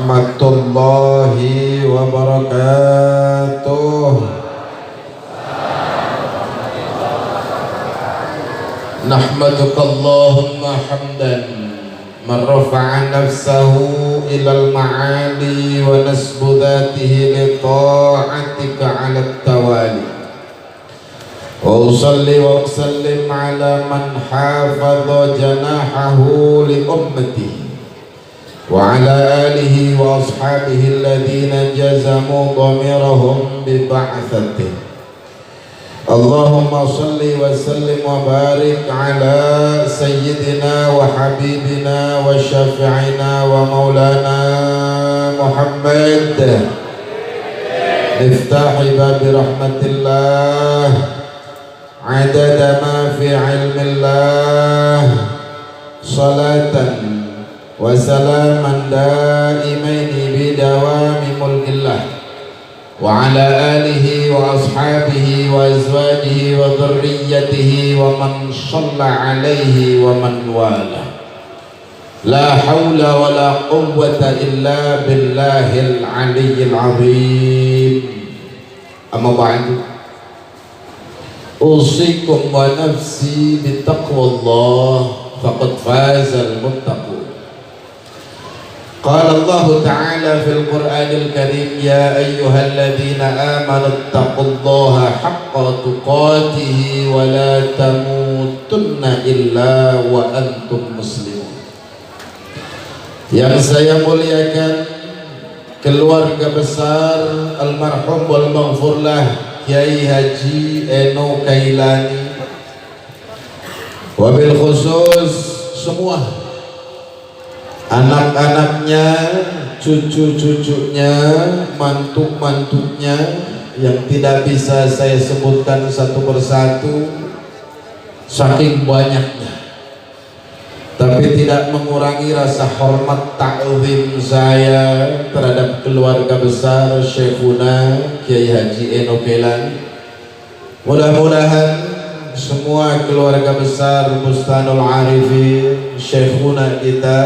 warahmatullahi wabarakatuh. Nahmaduka Allahumma hamdan man rafa'a nafsahu ilal ma'ali wa nasbu dhatihi li ta'atika 'ala at-tawali. Wa usalli wa usallim ala man hafadha janahahu li ummatihi wa ala alihi wa ashabihi alladhina jazamu dhamirahum bi ba'tsatihi. Allahumma salli wa sallim wa barik ala sayyidina wa habibina wa syafi'ina wa maulana Muhammad miftahi babi rahmatillah adada ma fi ilmillah salatan wa salaman daimaini bidawami mulkillah wa ala alihi wa ashabihi wa azwajihi wa dhurriyyatihi wa man shalla alaihi wa man wala. La hawla wa la quwwata illa billahil aliyyil azim. Amma ba'du, usikum wa nafsi bittaqwallah faqad fazal muttaqun. Qala Allah Ta'ala fil Qur'anil Karim, ya ayyuhalladzina amanu taqullaha haqqa tuqatihi wa la tamutunna illa wa antum muslimun. Yang saya muliakan keluarga besar almarhum wal maghfurlah Kiai Haji Eno Kailani, wabil khusus semua anak-anaknya, cucu-cucunya, mantu-mantunya yang tidak bisa saya sebutkan satu persatu saking banyaknya, tapi tidak mengurangi rasa hormat ta'zim saya terhadap keluarga besar Syekhuna Kiai Haji Eno Kailani. Mudah-mudahan semua keluarga besar Bustanul Arifin Syekhuna kita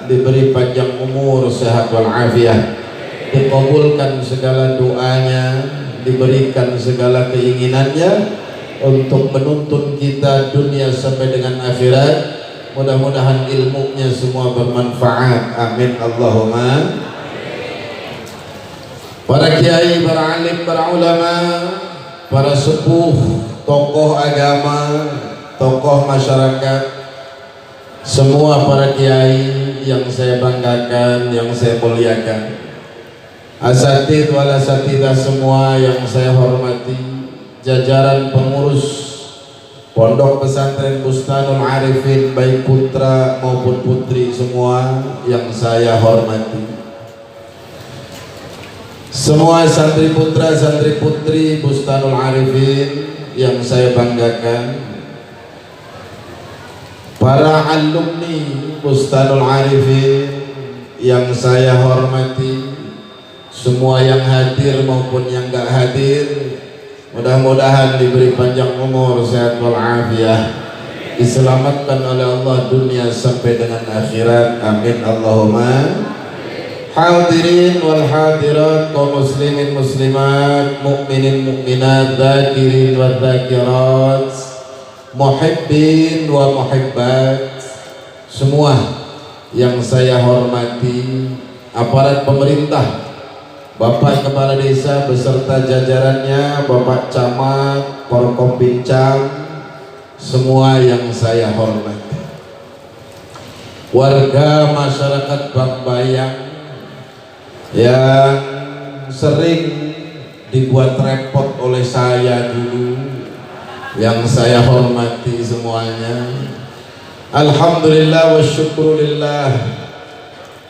diberi panjang umur, sehat wal afiat, dikabulkan segala doanya, diberikan segala keinginannya untuk menuntun kita dunia sampai dengan akhirat. Mudah-mudahan ilmunya semua bermanfaat, amin Allahumma. Para kiai, para alim, para ulama, para sepuh, tokoh agama, tokoh masyarakat, semua para kiai yang saya banggakan, yang saya muliakan, asatidz wal asatidzah semua yang saya hormati, jajaran pengurus Pondok Pesantren Bustanul Arifin baik putra maupun putri semua yang saya hormati, semua santri putra santri putri Bustanul Arifin yang saya banggakan, para alumni Bustanul Arifin yang saya hormati, semua yang hadir maupun yang gak hadir, mudah-mudahan diberi panjang umur, sehat wal afiat, diselamatkan oleh Allah dunia sampai dengan akhirat, amin Allahumma. Hadirin wal hadirat, kaum muslimin muslimat, mukminin mukminat, dzakirin wa dzakirat, muhibbin wa muhibbat, semua yang saya hormati, aparat pemerintah, Bapak Kepala Desa beserta jajarannya, Bapak Camat, Forkompimcam, semua yang saya hormati, warga masyarakat Bambayang yang sering dibuat repot oleh saya dulu, yang saya hormati semuanya. Alhamdulillah wa syukurillah,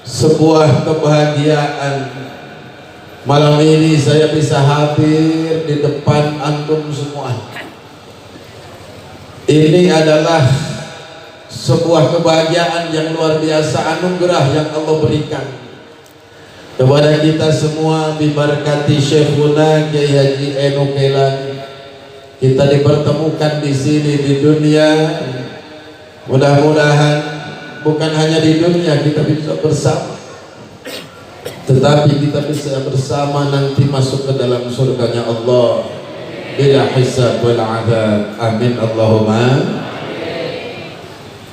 sebuah kebahagiaan malam ini saya bisa hadir di depan antum semua. Ini adalah sebuah kebahagiaan yang luar biasa, anugerah yang Allah berikan kepada kita semua. Bibarakati Syekhuna Kiai Haji Eno Kailani, kita dipertemukan di sini di dunia. Mudah-mudahan bukan hanya di dunia kita bisa bersama, tetapi kita bisa bersama nanti masuk ke dalam surganya Allah bila hisab wal adab. Amin Allahumma.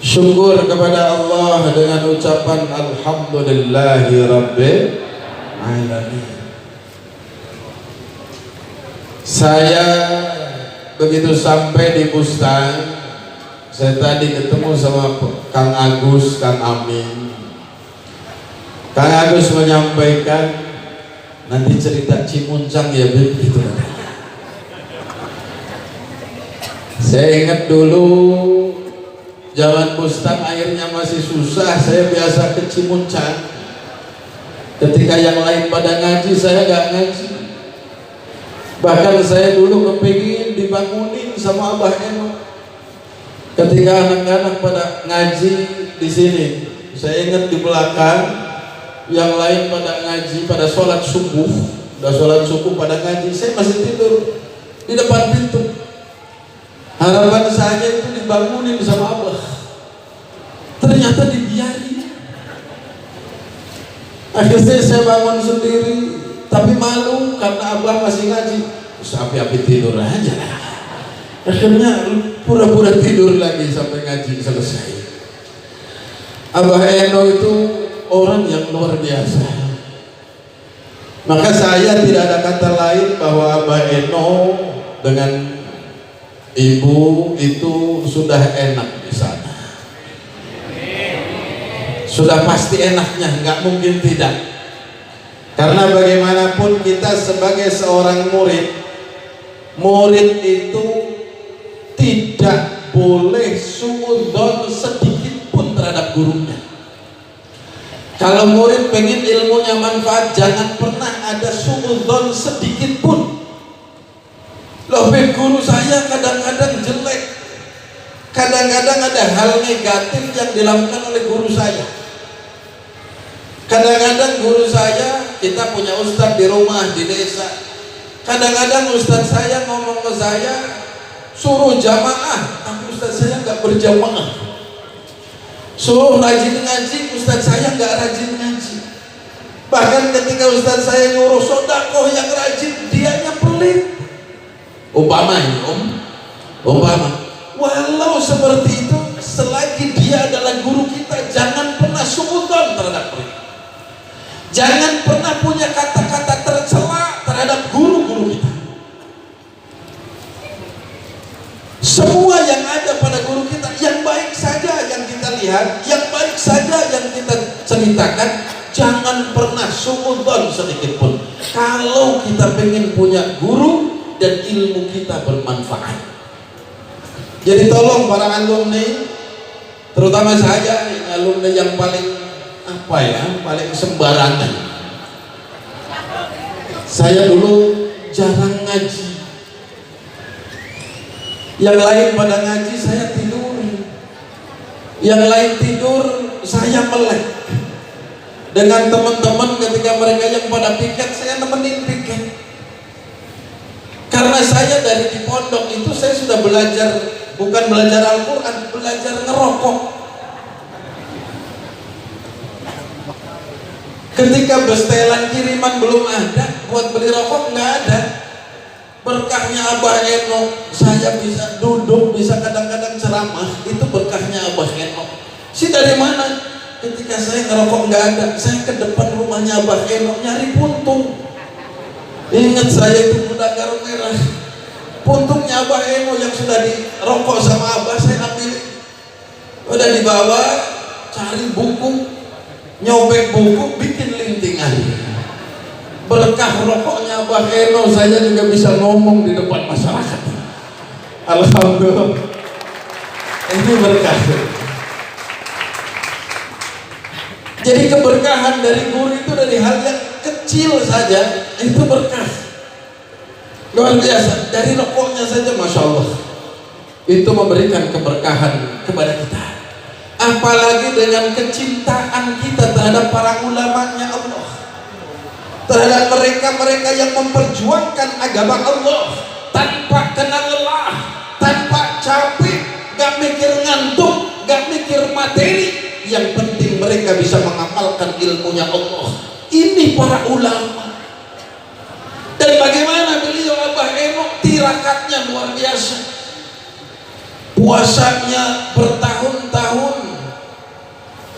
Syukur kepada Allah dengan ucapan alhamdulillahi rabbil alamin. Saya begitu sampai di Bustang, saya tadi ketemu sama Kang Agus, Kang Amin. Kang Agus menyampaikan nanti cerita Cimuncang ya begitu. Saya ingat dulu zaman Bustang airnya masih susah, saya biasa ke Cimuncang. Ketika yang lain pada ngaji, saya gak ngaji. Bahkan saya dulu kepingin dibangunin sama Abah Eno. Ketika anak-anak pada ngaji di sini, saya ingat di belakang yang lain pada ngaji, pada sholat subuh, udah sholat subuh pada ngaji, saya masih tidur di depan pintu. Harapan saya itu dibangunin sama Abah, ternyata dibiarin. Akhirnya saya bangun sendiri, tapi malu karena Abah masih ngaji. Api-api tidur aja. Akhirnya pura-pura tidur lagi sampai ngaji selesai. Abah Eno itu orang yang luar biasa. Maka saya tidak ada kata lain bahwa Abah Eno dengan ibu itu sudah enak di sana. Sudah pasti enaknya, nggak mungkin tidak. Karena bagaimanapun kita sebagai seorang murid itu tidak boleh suudzon sedikit pun terhadap gurunya. Kalau murid pengen ilmunya manfaat, jangan pernah ada suudzon sedikit pun. Loh, guru saya kadang-kadang jelek, kadang-kadang ada hal negatif yang dilakukan oleh guru saya. Kadang-kadang guru saya, kita punya ustadz di rumah, di desa, kadang-kadang ustadz saya ngomong ke saya suruh jamaah, tapi ustadz saya nggak berjamaah. Suruh rajin ngaji, ustadz saya nggak rajin ngaji. Bahkan ketika ustadz saya nyuruh sodakoh yang rajin, dianya pelit. Umpama ini umpama, walau seperti itu, selagi dia adalah guru kita, jangan pernah suudzon terhadap murid. Jangan pernah punya kata-kata tercela terhadap guru-guru kita. Semua yang ada pada guru kita, yang baik saja yang kita lihat, yang baik saja yang kita ceritakan, jangan pernah suudzon sedikit pun. Kalau kita pengen punya guru dan ilmu kita bermanfaat. Jadi tolong para alumni, terutama saya, alumni yang paling paling sembarangan. Saya dulu jarang ngaji. Yang lain pada ngaji, saya tidur. Yang lain tidur, saya melek. Dengan teman-teman ketika mereka yang pada piket, saya nemenin piket. Karena saya dari di pondok itu saya sudah belajar, bukan belajar Al-Quran, belajar ngerokok. Ketika bestelan kiriman belum ada, buat beli rokok nggak ada. Berkahnya Abah Eno, saya bisa duduk, bisa kadang-kadang ceramah, itu berkahnya Abah Eno. Si dari mana? Ketika saya ngerokok nggak ada, saya ke depan rumahnya Abah Eno nyari puntung. Ingat saya itu budak garung merah. Puntungnya Abah Eno yang sudah dirokok sama Abah, saya ambil. Udah dibawa, cari buku, nyobek buku, bikin lintingan. Berkah rokoknya Abah Eno, saya juga bisa ngomong di depan masyarakat. Alhamdulillah, ini berkah. Jadi keberkahan dari guru itu dari hal yang kecil saja, itu berkah luar biasa. Dari rokoknya saja, masya Allah, itu memberikan keberkahan kepada kita. Apalagi dengan kecintaan kita terhadap para ulamanya Allah, terhadap mereka-mereka yang memperjuangkan agama Allah tanpa kenal lelah, tanpa capek, gak mikir ngantuk, gak mikir materi. Yang penting mereka bisa mengamalkan ilmunya Allah. Ini para ulama. Dan bagaimana beliau Abah Enok tirakatnya luar biasa. Puasanya bertahun-tahun,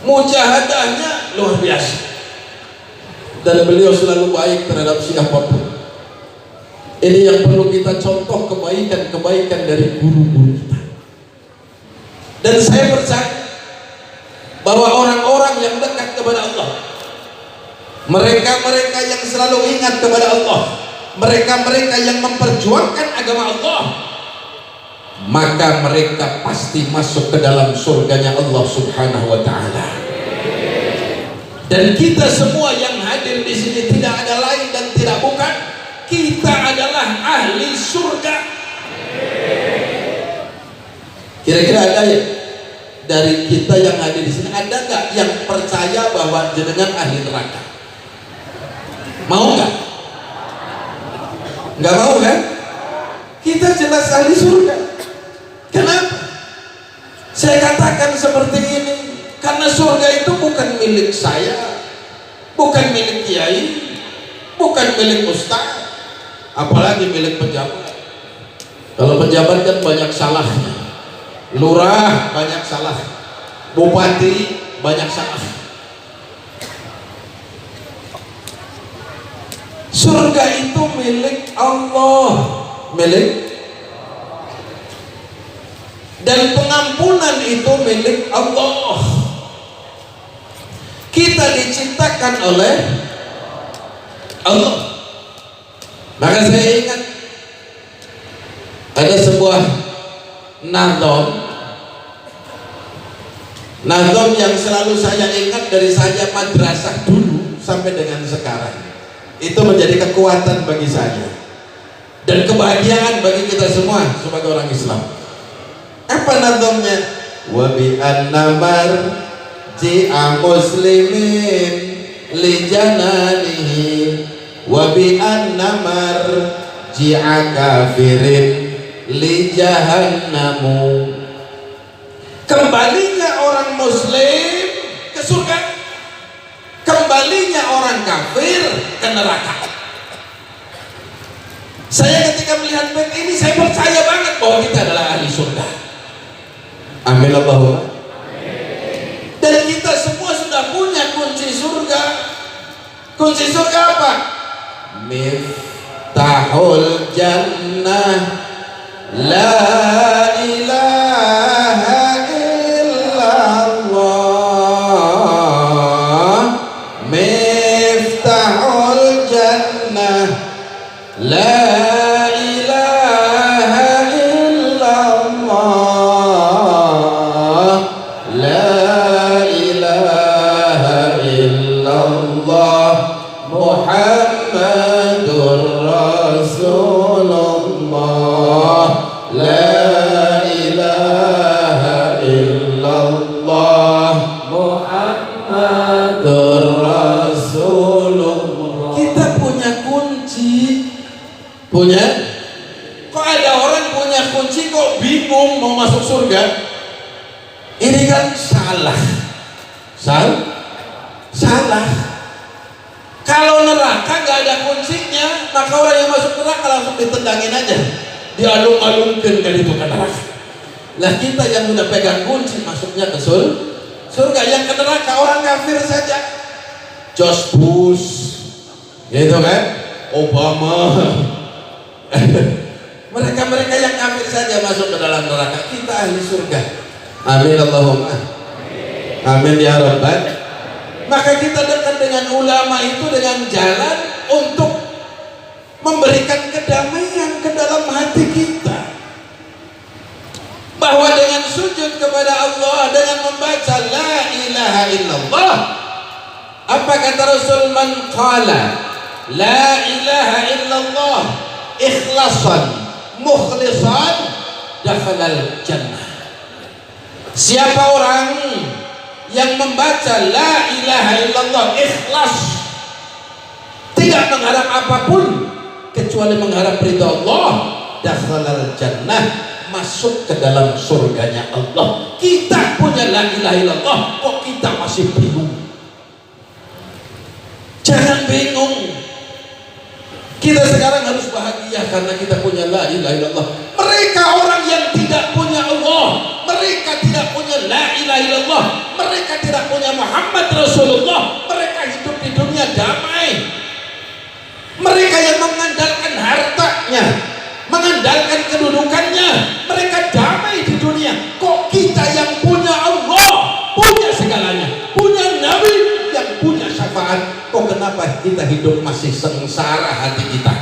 mujahadahnya luar biasa. Dan beliau selalu baik terhadap siapapun. Ini yang perlu kita contoh, kebaikan-kebaikan dari guru-guru kita. Dan saya percaya bahwa orang-orang yang dekat kepada Allah, mereka-mereka yang selalu ingat kepada Allah, mereka-mereka yang memperjuangkan agama Allah, maka mereka pasti masuk ke dalam surganya Allah Subhanahu wa ta'ala. Dan kita semua yang hadir di sini tidak ada lain dan tidak bukan, kita adalah ahli surga. Kira-kira ada ya dari kita yang hadir di sini, ada nggak yang percaya bahwa jenengan ahli neraka? Mau nggak? Nggak mau kan? Kita jelas ahli surga. Kenapa? Saya katakan seperti ini karena surga itu bukan milik saya, bukan milik kiai, bukan milik ustaz, apalagi milik pejabat. Kalau pejabat kan banyak salahnya. Lurah banyak salah, bupati banyak salah. Surga itu milik Allah, milik, dan pengampunan itu milik Allah. Kita diciptakan oleh Allah. Maka saya ingat ada sebuah nazom yang selalu saya ingat dari saya madrasah dulu sampai dengan sekarang. Itu menjadi kekuatan bagi saya dan kebahagiaan bagi kita semua sebagai orang Islam. Apa nazomnya? Wa bi annamar ji'a muslimin li jananihi wa bi annamar ji'a kafirin li jahannamu. Kembalinya orang muslim ke surga, kembalinya orang kafir ke neraka. Saya ketika melihat bait ini, saya percaya banget bahwa kita adalah ahli surga. Amin Allahumma. Dan kita semua sudah punya kunci surga. Kunci surga apa? Miftahul jannah la ilaha illallah. Miftahul jannah la ilaha illallah. La ilaha illallah Muhammadur Rasulullah. La ilaha illallah Muhammadur Rasulullah. Kita punya kunci. Punya? Kok ada orang punya kunci kok bingung mau masuk surga? Ini kan salah. Salah. Kalau neraka gak ada kuncinya, maka orang yang masuk neraka langsung ditendangin aja, dialung-alungkan ke itu kan neraka. Lah kita yang udah pegang kunci masuknya ke surga. Yang ke neraka orang kafir saja. George Bush, gitu kan, Obama. Mereka yang kafir saja masuk ke dalam neraka. Kita ahli surga. Amin Allahumma. Amin ya Rabbal. Maka kita dekat dengan ulama itu dengan jalan untuk memberikan kedamaian ke dalam hati kita, bahwa dengan sujud kepada Allah, dengan membaca la ilaha illallah, apa kata Rasul? Man qala la ilaha illallah ikhlasan mukhlisan dakhalal jannah. Siapa orang yang membaca la ilaha illallah ikhlas, tidak mengharap apapun kecuali mengharap ridha Allah, dakhalal jannah, masuk ke dalam surganya Allah. Kita punya la ilaha illallah, kok kita masih bingung? Jangan bingung. Kita sekarang harus bahagia karena kita punya la ilaha illallah. Mereka orang yang tidak punya Allah, mereka tidak punya la ilaha illallah, mereka tidak punya Muhammad Rasulullah, mereka hidup di dunia damai. Mereka yang mengandalkan hartanya, mengandalkan kedudukannya, mereka damai di dunia. Kok kita yang punya Allah, punya segalanya, punya Nabi yang punya syafaat, kok kenapa kita hidup masih sengsara hati kita?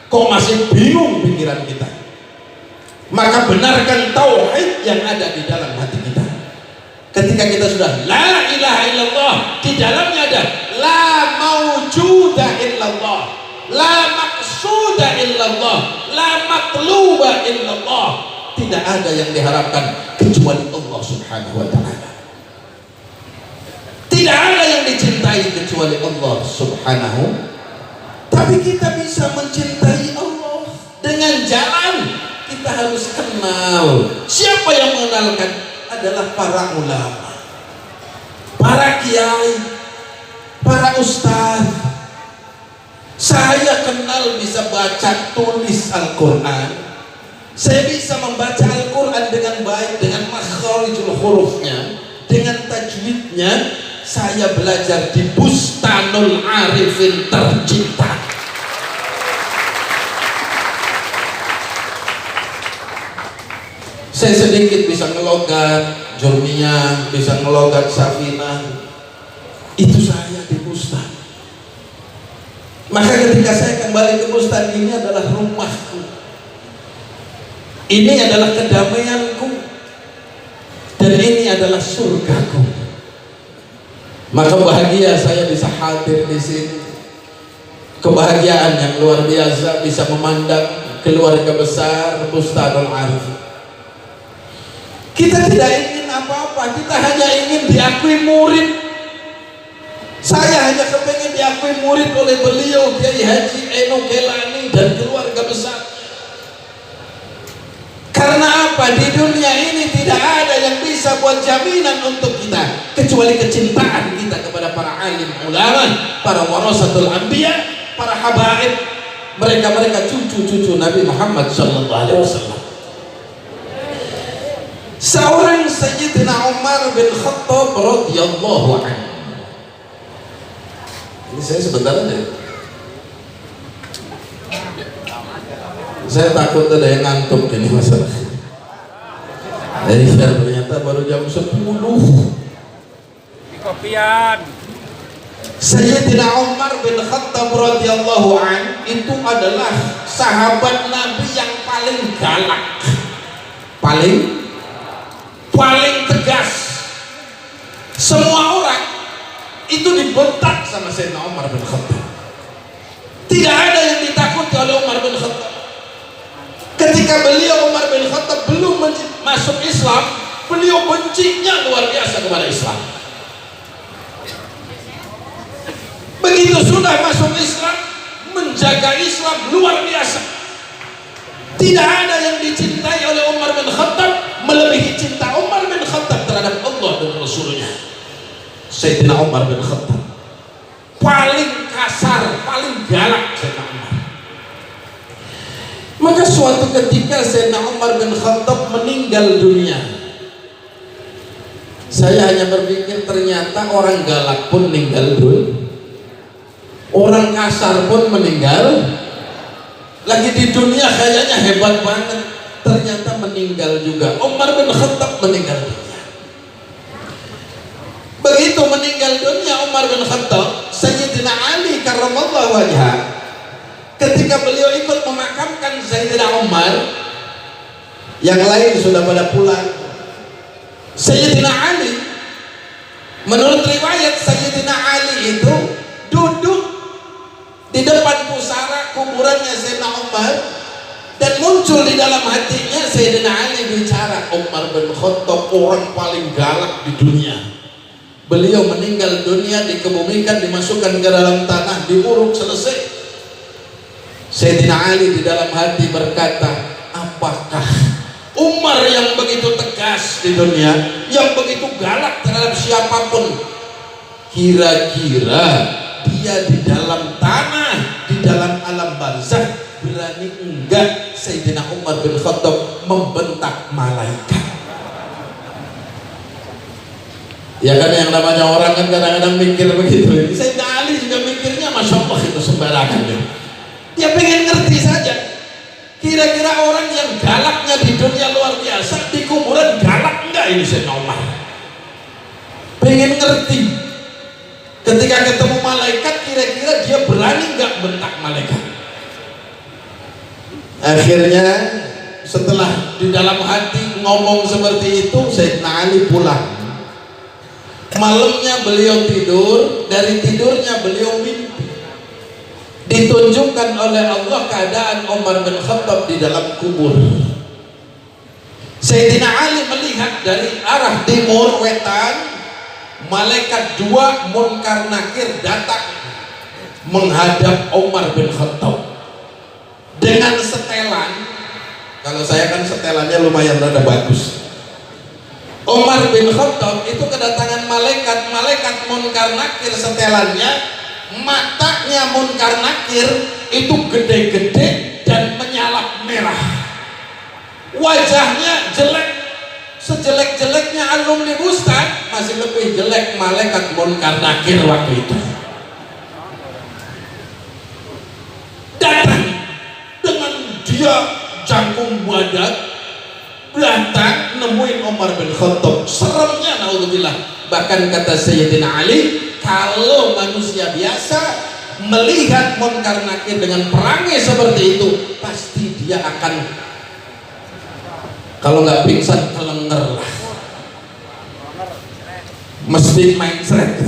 Kok masih bingung pikiran kita? Maka benarkan tauhid yang ada di dalam hati kita. Ketika kita sudah la ilaha illallah, di dalamnya ada la maujuda illallah, la maqsuda illallah, la matluba illallah. Tidak ada yang diharapkan kecuali Allah Subhanahu wa ta'ala. Tidak ada yang dicintai kecuali Allah Subhanahu. Tapi kita bisa mencintai Allah dengan jalan kita harus kenal. Siapa yang mengenalkan? Adalah para ulama, para kiai, para ustaz. Saya kenal bisa baca tulis Al-Quran. Saya bisa membaca Al-Quran dengan baik, dengan makharijul hurufnya, dengan tajwidnya. Saya belajar di Bustanul Arifin tercinta. Saya sedikit bisa ngelogat Jurmiyah, bisa ngelogat Safinah. Itu saya di Bustan. Maka ketika saya kembali ke Bustan, ini adalah rumahku, ini adalah kedamaianku, dan ini adalah surgaku. Maka bahagia saya bisa hadir di sini. Kebahagiaan yang luar biasa bisa memandang keluarga besar Bustanul Arifin. Kita tidak ingin apa-apa, kita hanya ingin diakui murid. Saya hanya kepengen diakui murid oleh beliau Kiai Haji Eno Kelani dan keluarga besar. Karena apa? Di dunia ini tidak ada yang bisa buat jaminan untuk kita kecuali kecintaan kita kepada para alim ulama, para warasatul anbiya, para habaib, mereka cucu-cucu Nabi Muhammad sallallahu alaihi wasallam. Seorang Sayyidina Umar bin Khattab radhiyallahu anhu. Ini saya sebentar aja. Saya takut ada yang ngantuk ini masalah. Jadi ternyata baru jam 10. Kopian. Sayyidina Umar bin Khattab radhiyallahu anhu itu adalah sahabat Nabi yang paling galak, paling tegas. Semua orang itu dibentak sama Sayyidina Umar bin Khattab. Tidak ada yang ditakuti oleh Umar bin Khattab. Ketika beliau Umar bin Khattab belum masuk Islam, beliau bencinya luar biasa kepada Islam. Begitu sudah masuk Islam, menjaga Islam luar biasa. Tidak ada yang dicintai oleh Umar bin Khattab melebihi cinta Umar bin Khattab terhadap Allah dan Rasulnya. Sayyidina Umar bin Khattab paling kasar, paling galak Sayyidina Umar. Maka suatu ketika Sayyidina Umar bin Khattab meninggal dunia. Saya hanya berpikir ternyata orang galak pun meninggal dunia, orang kasar pun meninggal. Lagi di dunia kayaknya hebat banget, ternyata meninggal juga. Umar bin Khattab meninggal dunia. Begitu meninggal dunia Umar bin Khattab, Sayyidina Ali karramallahu wajhah, ketika beliau ikut memakamkan Sayyidina Umar, yang lain sudah pada pulang. Sayyidina Ali, menurut riwayat Sayyidina Ali itu duduk di depan pusara kuburannya Sayyidina Umar, dan muncul di dalam hatinya Sayyidina Ali bicara, Umar bin Khattab orang paling galak di dunia. Beliau meninggal dunia, dikebumikan, dimasukkan ke dalam tanah, diuruk, selesai. Sayyidina Ali di dalam hati berkata, apakah Umar yang begitu tegas di dunia, yang begitu galak terhadap siapapun, kira-kira dia di dalam tanah, di dalam alam barzakh, berani enggak Sayyidina Umar bin Khattab membentak malaikat? Ya kan, yang namanya orang kan kadang-kadang mikir begitu. Sayyidina Ali juga mikirnya Masya Allah itu sembarangan. Dia pengen ngerti saja. Kira-kira orang yang galaknya di dunia luar biasa, di kuburan galak enggak ini Sayyidina Umar? Pengen ngerti. Ketika ketemu malaikat, kira-kira dia berani enggak bentak malaikat? Akhirnya setelah di dalam hati ngomong seperti itu, Sayyidina Ali pulang. Malamnya beliau tidur, dari tidurnya beliau mimpi. Ditunjukkan oleh Allah keadaan Umar bin Khattab di dalam kubur. Sayyidina Ali melihat dari arah timur wetan, malaikat dua Munkar Nakir datang menghadap Umar bin Khattab dengan setelan. Kalau saya kan setelannya lumayan rada bagus. Umar bin Khattab itu kedatangan malaikat Munkar Nakir, setelannya matanya Munkar Nakir itu gede-gede dan menyalap merah. Wajahnya jelek, sejelek-jeleknya alumni Ustaz, masih lebih jelek malaikat Munkar Nakir waktu itu. Datang dengan dia jangkung badan, datang nemuin Umar bin Khattab, seremnya naudzubillah. Bahkan kata Sayyidina Ali, kalau manusia biasa melihat Munkar Nakir dengan perangai seperti itu, pasti dia akan, kalau nggak pingsan, kelenger lah, mesti main seret.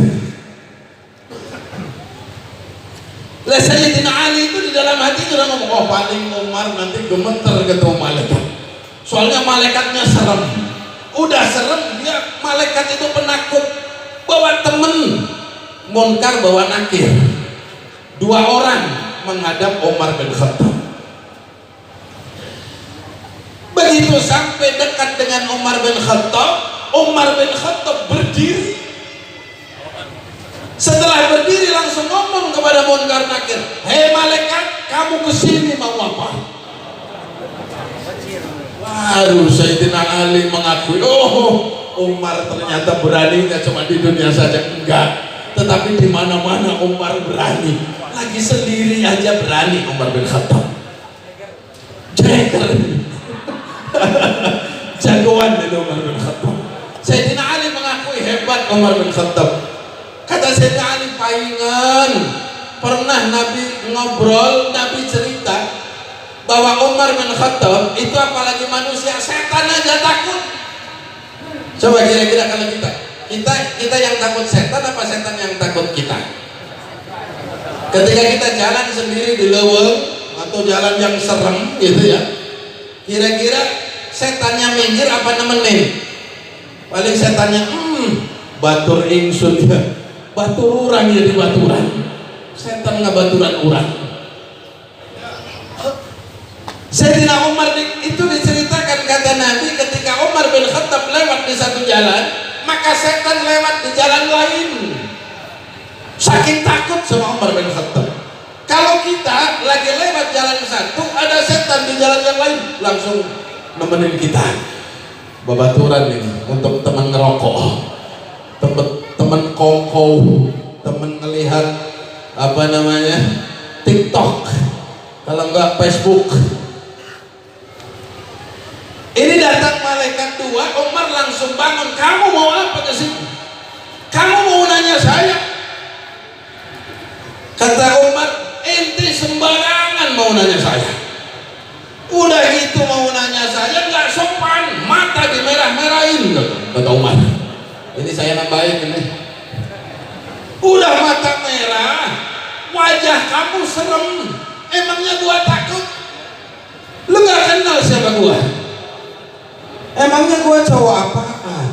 Lah Sayyidina Ali itu di dalam hati sudah ngomong, oh paling Umar nanti gemeter ketemu malaikat. Soalnya malaikatnya serem. Udah serem, dia malaikat itu penakut. Bawa temen, Munkar bawa Nakir. Dua orang menghadap Umar bin Khattab. Begitu sampai dekat dengan Umar bin Khattab berdiri. Setelah berdiri langsung ngomong kepada Munkar Nakir, hei malaikat, kamu kesini mau apa? Baru Sayyidina Ali mengakui, oh Umar ternyata berani, nggak cuma di dunia saja, enggak, tetapi di mana-mana Umar berani. Lagi sendiri aja berani Umar bin Khattab. Jagoan itu Umar bin Khattab. Sayyidina Ali mengakui hebat Umar bin Khattab. Kata Sayyidina Ali, palingan pernah Nabi ngobrol, Nabi cerita bahwa Umar bin Khattab itu apalagi manusia, setan aja takut. Coba kira-kira kalau kita yang takut setan apa setan yang takut kita? Ketika kita jalan sendiri di leweng atau jalan yang serem gitu ya, kira-kira setannya minggir apa nemenin? Paling setannya batur ingsun ya, batur urang jadi baturan. Setan nggak baturan urang. Sayyidina Umar itu diceritakan, kata Nabi, ketika Umar bin Khattab lewat di satu jalan, maka setan lewat di jalan lain. Saking takut sama Umar bin Khattab. Kalau kita lagi lewat jalan satu, ada setan di jalan yang lain, langsung nemenin kita. Babaturan ini untuk teman ngerokok, teman kongko, teman ngelihat apa namanya TikTok, kalau enggak Facebook. Ini datang malaikat dua, Umar langsung bangun. Kamu mau apa ke sini? Kamu mau nanya saya? Kata Umar, ente sembarangan mau nanya saya. Udah gitu mau nanya saya nggak sopan, mata dimerah-merahin, kata Umar. Ini saya nambahin ini. Udah mata merah, wajah kamu serem. Emangnya gua takut? Lu nggak kenal siapa gua? Emangnya gua cowok apaan?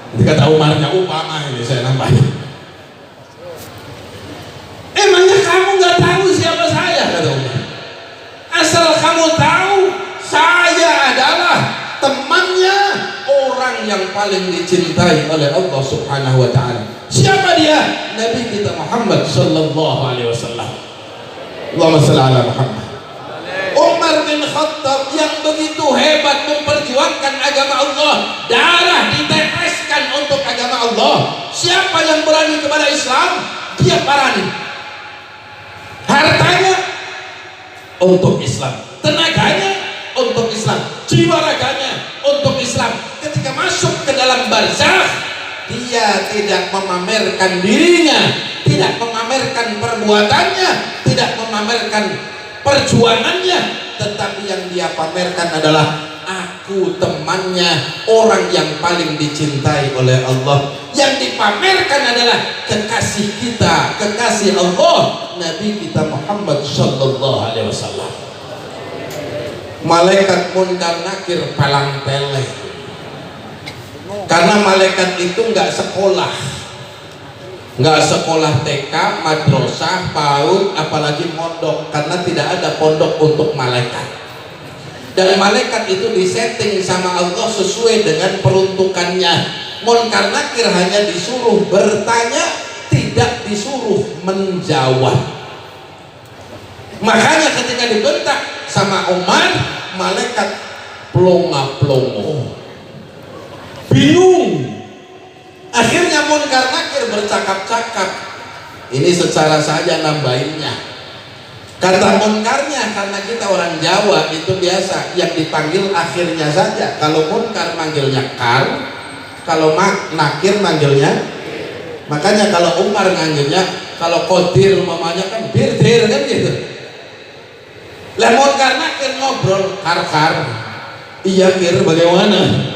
Nanti kata Umarnya, upama ini saya nambahin. Emangnya kamu nggak tahu siapa saya? Kata Umar. Asal kamu tahu, saya adalah temannya orang yang paling dicintai oleh Allah Subhanahu wa Ta'ala. Siapa Siapa dia? Nabi kita Muhammad sallallahu alaihi wasallam. Allahumma shalli ala Muhammad. Umar bin Khattab yang begitu hebat memperjuangkan agama Allah, darah diteteskan untuk agama Allah. Siapa yang berani kepada Islam? Dia berani. Hartanya untuk Islam, tenaganya untuk Islam, jiwa raganya untuk Islam. Ketika masuk ke dalam barzakh, dia tidak memamerkan dirinya, tidak memamerkan perbuatannya, tidak memamerkan perjuangannya, tetapi yang dia pamerkan adalah aku temannya, orang yang paling dicintai oleh Allah. Yang dipamerkan adalah kekasih kita, kekasih Allah, Nabi kita Muhammad sallallahu alaihi wasallam. Malaikat munkar nakir palang peleh, karena malaikat itu nggak sekolah TK, madrasah, PAUD, apalagi pondok, karena tidak ada pondok untuk malaikat. Dan malaikat itu disetting sama Allah sesuai dengan peruntukannya. Munkar nakir hanya disuruh bertanya, tidak disuruh menjawab. Makanya ketika dibentak sama Umar, malaikat plonga-plongo, bingung. Akhirnya munkar nakir bercakap-cakap. Ini secara saja nambahinnya. Kata munkarnya, karena kita orang Jawa itu biasa yang dipanggil akhirnya saja. Kalau munkar manggilnya kar, kalau nakir manggilnya. Makanya kalau Umar manggilnya, kalau kodir mamanya kan birdir kan gitu. Lah munkar nakir ngobrol kar. Iya kir, bagaimana?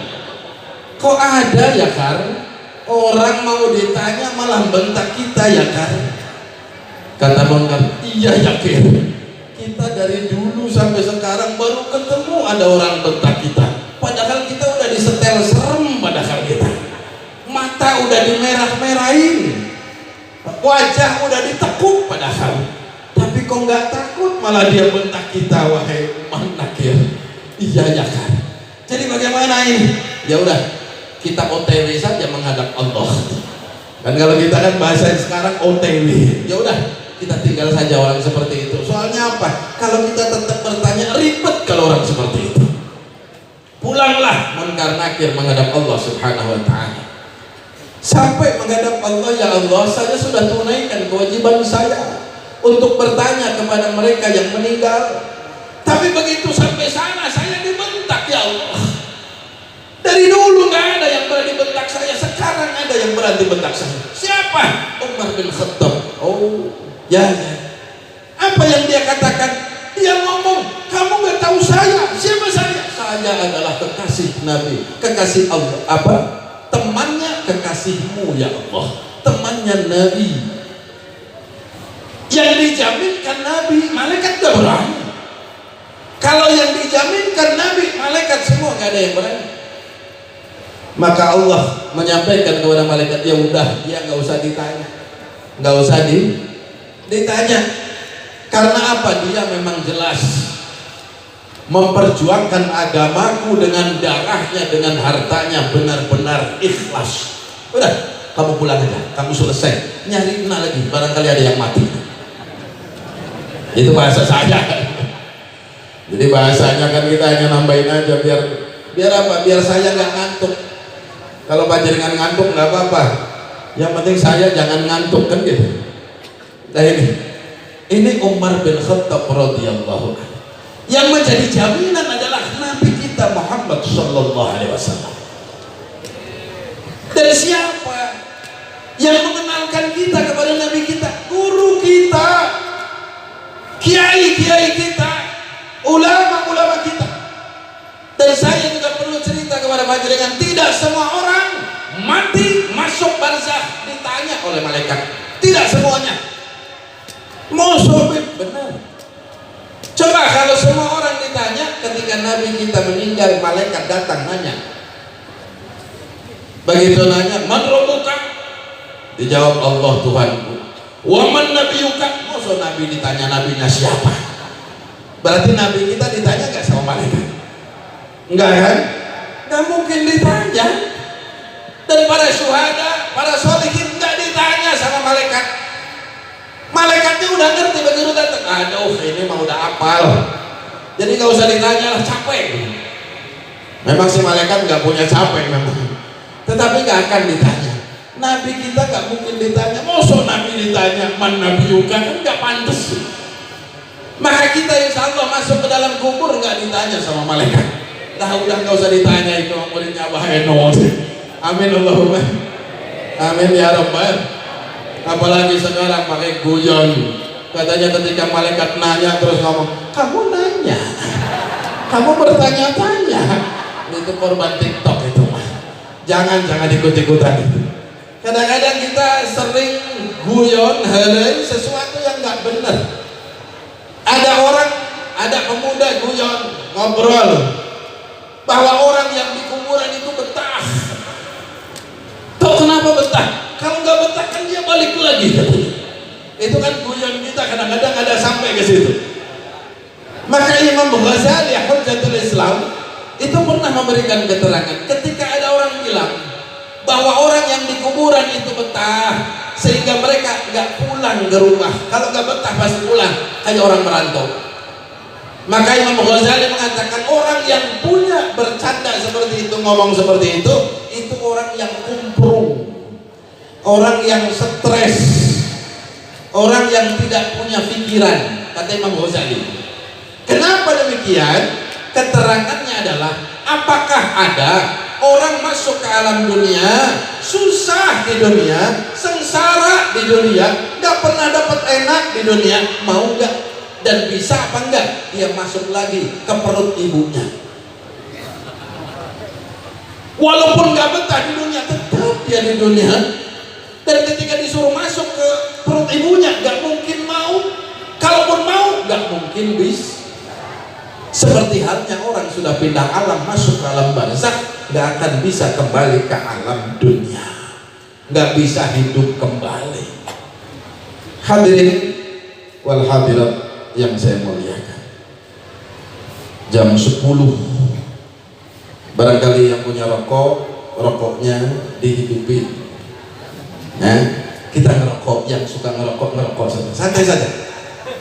Kok ada ya kar? Orang mau ditanya malah bentak kita ya kan? Kata munkar, iya yakin. Kita dari dulu sampai sekarang baru ketemu ada orang bentak kita. Padahal kita udah disetel serem, padahal kita mata udah dimerah-merahin, wajah udah ditekuk padahal. Tapi kok nggak takut, malah dia bentak kita, wahai Umar nakir. Iya ya kan? Jadi bagaimana ini? Ya udah, kita OTW saja menghadap Allah. Dan kalau kita kan bahasa sekarang OTW, ya udah kita tinggal saja orang seperti itu. Soalnya apa? Kalau kita tetap bertanya, ribet kalau orang seperti itu. Pulanglah munkar nakir menghadap Allah Subhanahu wa ta'ala. Sampai menghadap Allah, ya Allah, saya sudah tunaikan kewajiban saya untuk bertanya kepada mereka yang meninggal. Tapi begitu sampai sana saya dibentak, ya Allah. Dari dulu nggak ada yang berani bentak saya, sekarang ada yang berani bentak saya. Siapa? Umar bin Khattab. Oh, ya. Apa yang dia katakan? Dia ngomong, kamu nggak tahu saya. Siapa saya? Saya adalah kekasih Nabi, kekasih Allah. Apa? Temannya kekasihmu ya Allah. Temannya Nabi. Yang dijaminkan Nabi, malaikat gak berani. Kalau yang dijaminkan Nabi, malaikat semua nggak ada yang berani. Maka Allah menyampaikan kepada malaikat, ya udah, dia nggak usah ditanya, nggak usah ditanya. Karena apa? Dia memang jelas memperjuangkan agamaku dengan darahnya, dengan hartanya, benar-benar ikhlas. Udah, kamu pulang aja, kamu selesai. Nyari lagi, barangkali ada yang mati. Itu bahasa saya. Jadi bahasanya kan kita hanya nambahin aja biar apa? Biar saya nggak ngantuk. Kalau panjenengan ngantuk nggak apa-apa, yang penting saya jangan ngantuk kan gitu. Nah ini Umar bin Khattab radhiyallahu anhu. Yang menjadi jaminan adalah Nabi kita Muhammad sallallahu alaihi wasallam. Dan siapa yang mengenalkan kita kepada Nabi kita? Guru kita, kiai-kiai kita, ulama-ulama kita. Dan saya juga perlu cerita kepada panjenengan, tidak semua orang mati masuk barzakh ditanya oleh malaikat. Tidak semuanya. Musuh benar. Coba kalau semua orang ditanya, ketika Nabi kita meninggal, malaikat datang nanya. Begitu nanya, man rabbuka? Dijawab, Allah Tuhanku. Wa man nabiyuka? Musuh Nabi ditanya nabinya siapa? Berarti Nabi kita ditanya gak sama malaikat? Enggak kan? Enggak mungkin ditanya. Dan para syuhada, para sholihin enggak ditanya Jadi nggak usah ditanya lah, capek. Memang si malaikat nggak punya capek memang, tetapi nggak akan ditanya. Nabi kita nggak mungkin ditanya. Masa Nabi ditanya man Nabi juga, kan nggak pantas. Maka kita insya Allah masuk ke dalam kubur nggak ditanya sama malaikat. Nah udah nggak usah ditanya itu muridnya Abah Eno. Amin Allahumma amin ya Rabbal. Apalagi sekarang pakai guyon. Katanya ketika malaikat nanya terus ngomong, kamu nanya, kamu bertanya-tanya. Itu korban TikTok itu mah. Jangan ikut-ikutan itu. Kadang-kadang kita sering guyon hari sesuatu yang nggak benar. Ada pemuda guyon ngobrol bahwa orang yang di kuburan itu betah. Tahu kenapa betah? Kalau nggak betah kan dia balik lagi. Itu kan guyon kita kadang-kadang ada sampai ke situ. Maka Imam Ghazali Hujjatul Islam itu pernah memberikan keterangan ketika ada orang bilang bahwa orang yang di kuburan itu betah sehingga mereka nggak pulang ke rumah. Kalau nggak betah pasti pulang, kayak orang merantau. Maka Imam Ghazali mengatakan orang yang punya bercanda seperti itu, ngomong seperti itu orang yang kumprung, orang yang stres, orang yang tidak punya pikiran, kata Imam Ghazali. Kenapa demikian? Keterangannya adalah apakah ada orang masuk ke alam dunia, susah di dunia, sengsara di dunia, nggak pernah dapat enak di dunia, mau nggak dan bisa apa enggak dia masuk lagi ke perut ibunya, walaupun nggak betah di dunia tetap dia di dunia, dan ketika disuruh masuk ke perut ibunya nggak mungkin mau, kalaupun mau nggak mungkin bisa. Seperti halnya orang sudah pindah alam masuk ke alam barzakh, nggak akan bisa kembali ke alam dunia, nggak bisa hidup kembali. Hadirin wal hadirat yang saya muliakan, jam 10 barangkali yang punya rokoknya dihidupin. Nah, kita ngerokok, yang suka ngerokok santai saja.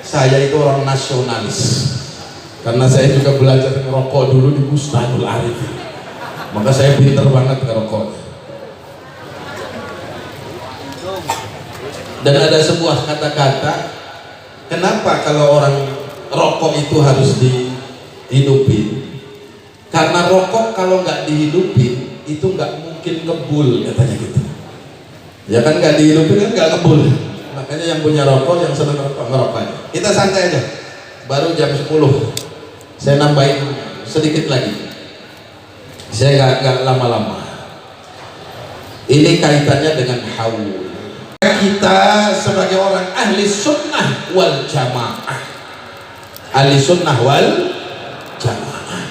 Saya itu orang nasionalis, karena saya juga belajar ngerokok dulu di Bustanul Arif, maka saya pinter banget ngerokoknya. Dan ada sebuah kata-kata, kenapa kalau orang rokok itu harus dihidupin? Karena rokok kalau nggak dihidupin itu nggak mungkin kebul, katanya gitu. Ya kan nggak dihidupin kan nggak kebul. Makanya yang punya rokok, yang senang ngerokok. Kita santai aja. Baru jam 10. Saya nambahin sedikit lagi. Saya nggak lama-lama. Ini kaitannya dengan haul. Kita sebagai orang ahli sunnah wal jamaah, ahli sunnah wal jamaah,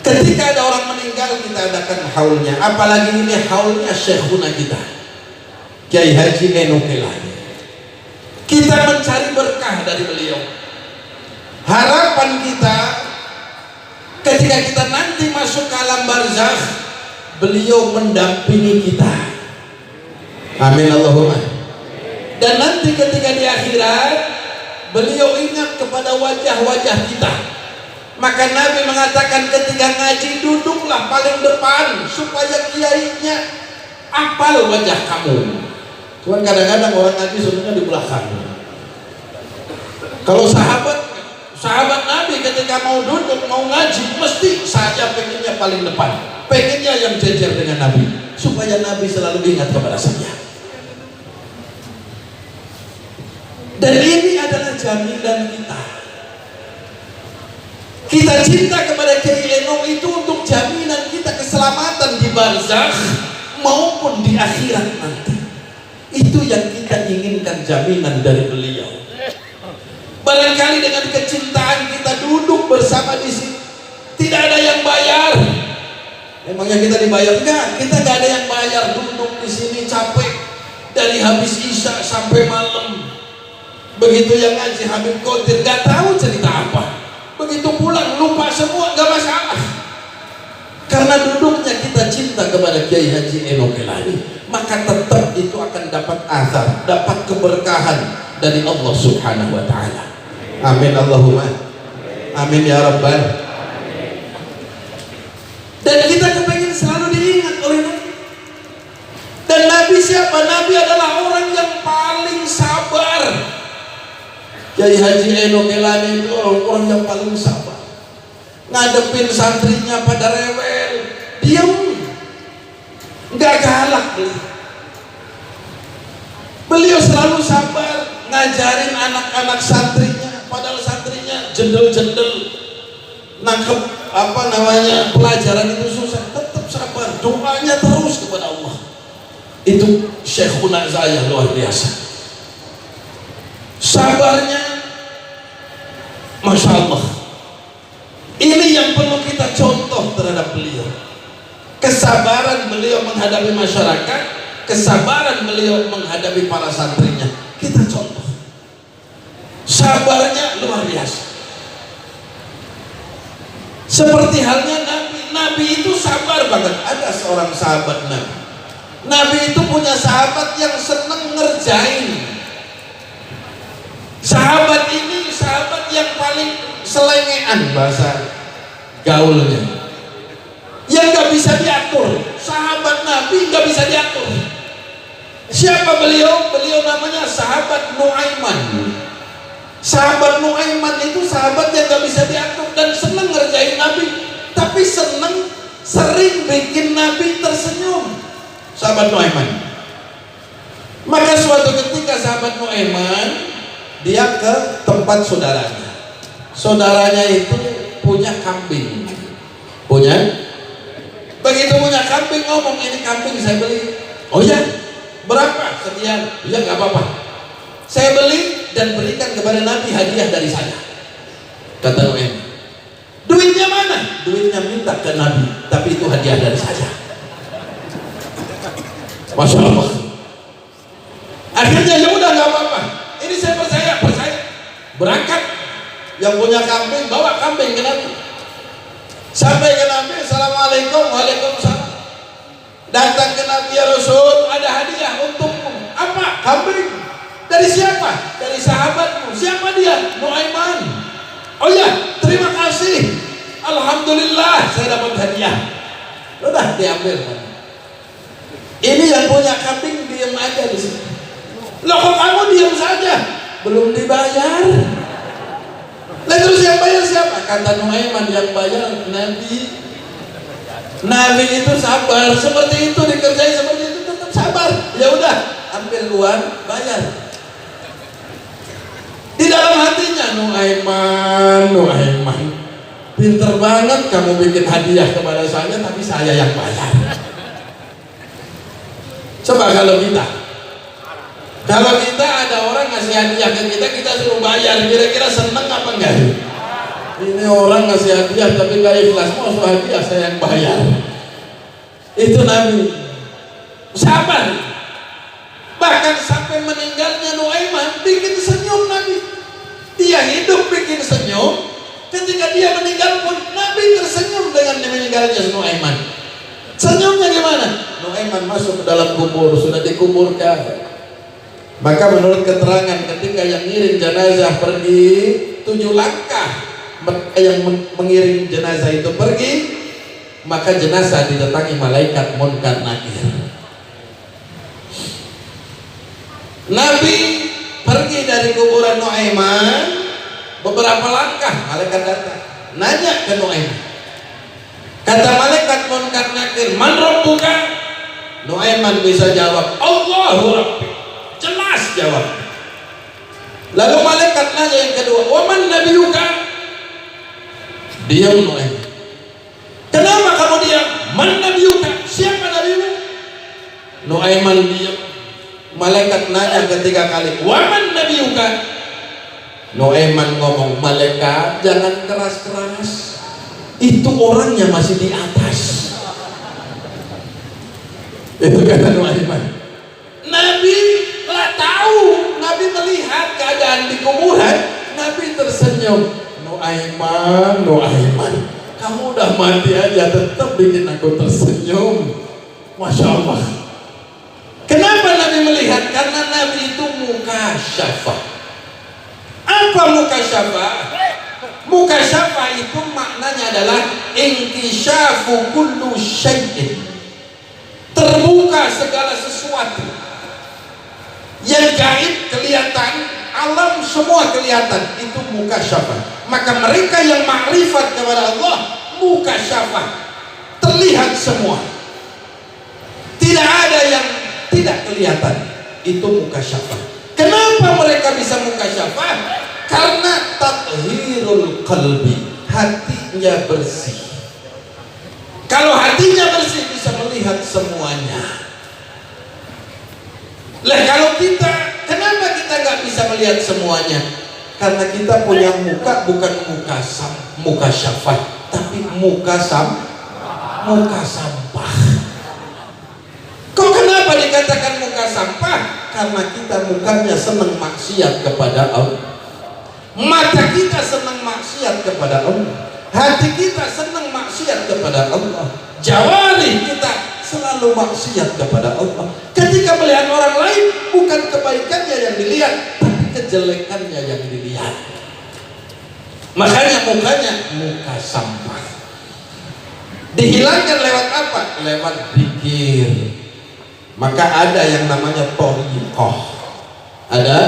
ketika ada orang meninggal kita adakan haulnya. Apalagi ini haulnya syekhuna kita Kiai Haji Eno Kelani. Kita mencari berkah dari beliau. Harapan kita ketika kita nanti masuk ke alam barzakh, beliau mendampingi kita. Amin Allahumma. Dan nanti ketika di akhirat, beliau ingat kepada wajah-wajah kita. Maka Nabi mengatakan ketika ngaji, duduklah paling depan supaya kiainya apal wajah kamu. Cuman kadang-kadang orang ngaji sebenarnya di belakang. Kalau sahabat Nabi ketika mau duduk, mau ngaji, mesti saya pengennya paling depan, pengennya yang jejer dengan Nabi, supaya Nabi selalu ingat kepada saya. Dan ini adalah jaminan kita. Kita cinta kepada Kiai Eno itu untuk jaminan kita keselamatan di barzakh maupun di akhirat nanti. Itu yang kita inginkan, jaminan dari beliau. Barangkali dengan kecintaan kita duduk bersama di sini, tidak ada yang bayar. Emangnya kita dibayar? Enggak, kita nggak ada yang bayar. Duduk di sini capek dari habis isya sampai malam. Begitu yang ngaji Habib Qadir nggak tahu cerita apa. Begitu pulang lupa semua, nggak masalah. Karena duduknya kita cinta kepada Kiai Haji Eno Kelani, maka tetap itu akan dapat azab, dapat keberkahan dari Allah Subhanahu wa taala. Amin Allahumma Amin ya Rabbal. Dan kita kepengen selalu diingat oleh Nabi. Dan Nabi siapa? Nabi adalah orang yang paling sabar. Kiai Haji Eno Kelani itu orang yang paling sabar. Ngadepin santrinya pada rewel, diam, nggak galak beliau. Beliau selalu sabar ngajarin anak-anak santrinya, padahal santrinya jendel-jendel nangkep pelajaran itu susah, tetap sabar, doanya terus kepada Allah. Itu Syekhuna Zayah luar biasa. Sabarnya, Masya Allah. Ini yang perlu kita contoh terhadap beliau. Kesabaran beliau menghadapi masyarakat, kesabaran beliau menghadapi para santrinya. Kita contoh. Sabarnya luar biasa. Seperti halnya Nabi. Nabi itu sabar banget. Ada seorang sahabat Nabi. Nabi itu punya sahabat yang senang ngerjain. Sahabat ini sahabat yang paling selengean bahasa gaulnya, yang gak bisa diatur. Sahabat Nabi gak bisa diatur. Siapa beliau? Beliau namanya sahabat Nuaiman. Sahabat Nuaiman itu sahabat yang gak bisa diatur dan senang ngerjain Nabi, tapi sering bikin Nabi tersenyum. Sahabat Nuaiman. Maka suatu ketika sahabat Nuaiman dia ke tempat saudaranya. Saudaranya itu punya kambing. Begitu punya kambing, ngomong, ini kambing saya beli. Oh ya, berapa? Sekian. Ya nggak apa-apa, saya beli dan berikan kepada Nabi hadiah dari saya. Kata Nuaiman. Duitnya mana? Duitnya minta ke Nabi, tapi itu hadiah dari saya. Masya Allah. Akhirnya ya udah nggak apa-apa, ini saya percaya. Berangkat, yang punya kambing bawa kambing ke Nabi. Sampai ke Nabi, assalamualaikum, waalaikumsalam. Datang ke Nabi, ya Rasul, ada hadiah untukmu. Apa? Kambing. Dari siapa? Dari sahabatmu. Siapa dia? Nuaiman. Oh ya, terima kasih. Alhamdulillah, saya dapat hadiah. Udah diambil. Ini yang punya kambing diam aja di sini. Loh kok kamu diam saja? Belum dibayar. Lalu terus yang bayar siapa? Kata Nuaiman, yang bayar Nabi. Nabi itu sabar, seperti itu dikerjain seperti itu tetap sabar. Ya udah, ambil uang, bayar. Di dalam hatinya Nuaiman, pinter banget kamu bikin hadiah kepada saya, tapi saya yang bayar. Coba kalau kita ada orang ngasih hadiah ke kita, kita suruh bayar, kira-kira seneng apa enggak? Ini orang ngasih hadiah tapi gak ikhlas, mau hadiah saya yang bayar. Itu Nabi sabar. Bahkan sampai meninggalnya Nuaiman bikin senyum Nabi. Dia hidup bikin senyum, ketika dia meninggal pun Nabi tersenyum dengan meninggalnya Nuaiman. Senyumnya gimana? Nuaiman masuk ke dalam kubur, sudah dikuburkan. Maka menurut keterangan ketika yang ngiring jenazah pergi 7 langkah, mereka yang mengiring jenazah itu pergi, maka jenazah didatangi malaikat Munkar Nakir. Nabi pergi dari kuburan Nuaiman beberapa langkah, malaikat datang nanya ke Nuaiman. Kata malaikat Munkar Nakir, man rabbuka? Nuaiman bisa jawab, Allahu Rabbi. Jelas jawab. Lalu malaikat nanya yang kedua, waman nabiyuka? Diam Nuaiman. Kenapa kamu diam? Man nabiyuka? Siapa nabimu? Nuaiman diam. Malaikat nanya ketiga kali, waman nabiyuka? Nuaiman ngomong, malaikat jangan keras-keras, itu orangnya masih di atas. Itu kata Nuaiman. Nabi lah tahu, Nabi melihat keadaan di kuburan, Nabi tersenyum. Nuaiman, kamu udah mati aja tetap bikin aku tersenyum. Masya Allah. Kenapa Nabi melihat? Karena Nabi itu mukasyafah. Apa mukasyafah? Mukasyafah itu maknanya adalah inkisyafu kullu syai'in, terbuka segala sesuatu yang gaib kelihatan, alam semua kelihatan, itu mukasyafah. Maka mereka yang makrifat kepada Allah, mukasyafah, terlihat semua, tidak ada yang tidak kelihatan, itu mukasyafah. Kenapa mereka bisa mukasyafah? Karena tathhirul qalbi, hatinya bersih. Kalau hatinya bersih bisa melihat semuanya. Lah kalau kita, kenapa kita nggak bisa melihat semuanya? Karena kita punya muka bukan muka syafah, tapi muka sampah. Kok kenapa dikatakan muka sampah? Karena kita mukanya senang maksiat kepada Allah. Mata kita senang maksiat kepada Allah, hati kita senang maksiat kepada Allah, jawari kita selalu maksiat kepada Allah. Ketika melihat orang lain, bukan kebaikannya yang dilihat, tapi kejelekannya yang dilihat. Makanya mukanya muka sampah. Dihilangkan lewat apa? Lewat zikir. Maka ada yang namanya thariqah. Ada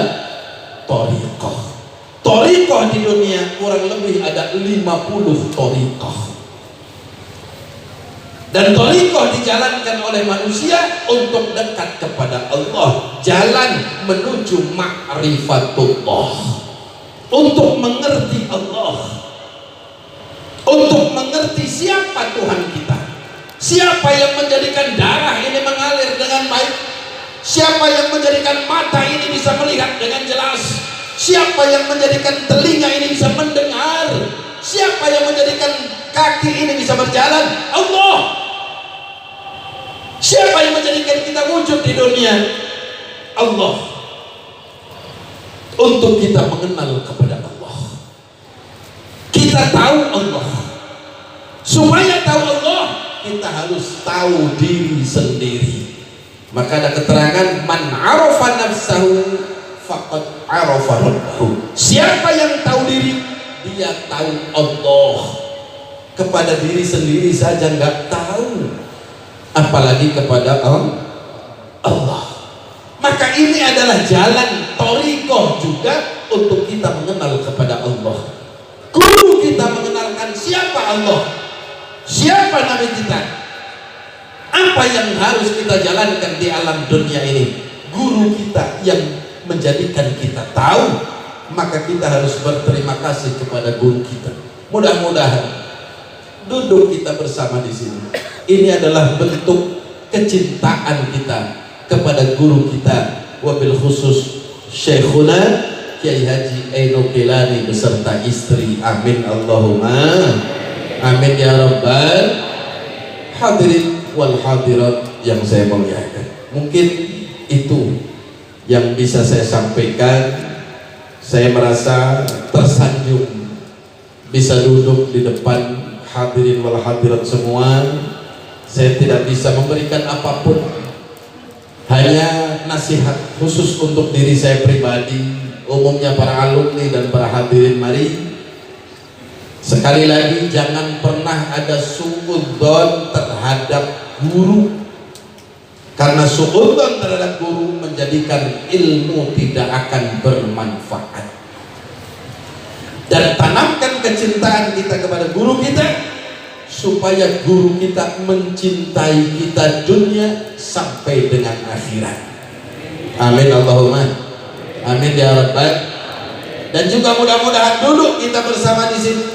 thariqah. Thariqah di dunia kurang lebih ada 50 thariqah. Dan thariqah dijalankan oleh manusia untuk dekat kepada Allah, jalan menuju ma'rifatullah, untuk mengerti Allah, untuk mengerti siapa Tuhan kita, siapa yang menjadikan darah ini mengalir dengan baik, siapa yang menjadikan mata ini bisa melihat dengan jelas, siapa yang menjadikan telinga ini bisa mendengar, siapa yang menjadikan kaki ini bisa berjalan? Allah. Siapa yang menjadikan kita wujud di dunia? Allah. Untuk kita mengenal kepada Allah, kita tahu Allah. Supaya tahu Allah, kita harus tahu diri sendiri. Maka ada keterangan, man arafa nafsahu faqad arafa rabbahu. Siapa yang tahu diri, dia tahu Allah. Kepada diri sendiri saja nggak tahu, apalagi kepada Allah. Maka ini adalah jalan thariqah juga untuk kita mengenal kepada Allah. Guru kita mengenalkan siapa Allah, siapa Nabi kita, apa yang harus kita jalankan di alam dunia ini. Guru kita yang menjadikan kita tahu, maka kita harus berterima kasih kepada guru kita. Mudah-mudahan duduk kita bersama di sini, ini adalah bentuk kecintaan kita kepada guru kita, wabil khusus Syekhuna Kiai Haji Ainul Kilani beserta istri. Amin Allahumma amin ya rabbal. Hadirin wal hadirat yang saya muliakan, mungkin itu yang bisa saya sampaikan. Saya merasa tersanjung bisa duduk di depan hadirin wal hadirat semua. Saya tidak bisa memberikan apapun, hanya nasihat khusus untuk diri saya pribadi, umumnya para alumni dan para hadirin. Mari sekali lagi, jangan pernah ada suudzon terhadap guru, karena suudzon terhadap guru menjadikan ilmu tidak akan bermanfaat. Dan tanamkan kecintaan kita kepada guru kita, supaya guru kita mencintai kita dunia sampai dengan akhirat. Amin Allahumma amin ya rabbal. Dan juga mudah-mudahan duduk kita bersama di sini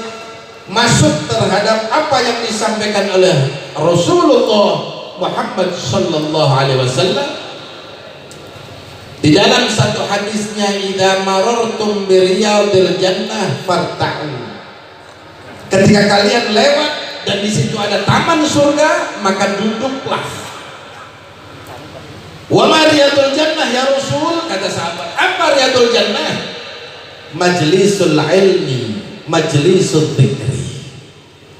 masuk terhadap apa yang disampaikan oleh Rasulullah Muhammad sallallahu alaihi wasallam di dalam satu hadisnya, idza marartum biriyadil jannah farta'u. Ketika kalian lewat dan di situ ada taman surga, maka duduklah. Wa ma riyadul jannah ya Rasul, kata sahabat, apa riyadul jannah? Majlisul ilmi, majlisul dzikri.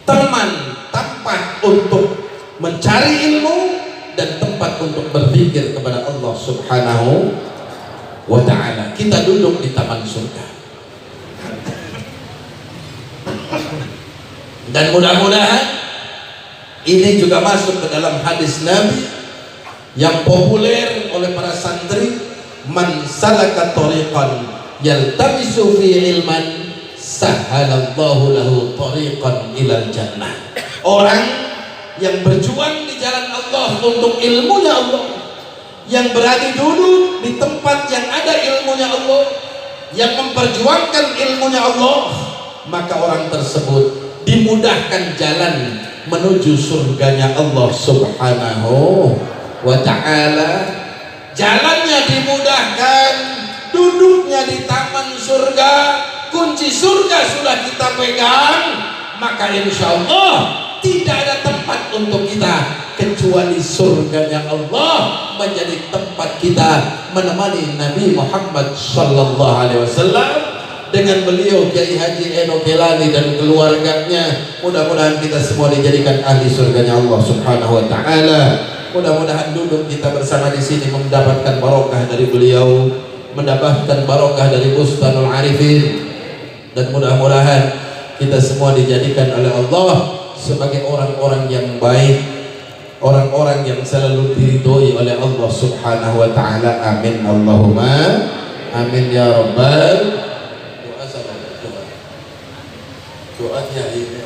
Teman, tempat untuk mencari ilmu dan tempat untuk berzikir kepada Allah Subhanahu wa ta'ala. Kita duduk di taman surga. Dan mudah-mudahan ini juga masuk ke dalam hadis Nabi yang populer oleh para santri, man salaka tariqan yaltamisu fi ilman sahalallahu lahu tariqan ilal jannah. Orang yang berjuang di jalan Allah untuk ilmunya Allah, yang berada duduk di tempat yang ada ilmunya Allah, yang memperjuangkan ilmunya Allah, maka orang tersebut dimudahkan jalan menuju surganya Allah subhanahu wa ta'ala. Jalannya dimudahkan, duduknya di taman surga, kunci surga sudah kita pegang, maka insya Allah tidak ada tempat untuk kita kecuali surganya Allah menjadi tempat kita menemani Nabi Muhammad sallallahu alaihi wasallam. Dengan beliau Kiai Haji Eno Kelani dan keluarganya, mudah-mudahan kita semua dijadikan ahli surganya Allah subhanahu wa ta'ala. Mudah-mudahan duduk kita bersama di sini mendapatkan barokah dari beliau, mendapatkan barokah dari Bustanul Arifin, dan mudah-mudahan kita semua dijadikan oleh Allah sebagai orang-orang yang baik, orang-orang yang selalu diridhoi oleh Allah subhanahu wa ta'ala. Amin Allahumma amin ya rabbal. Doanya ini.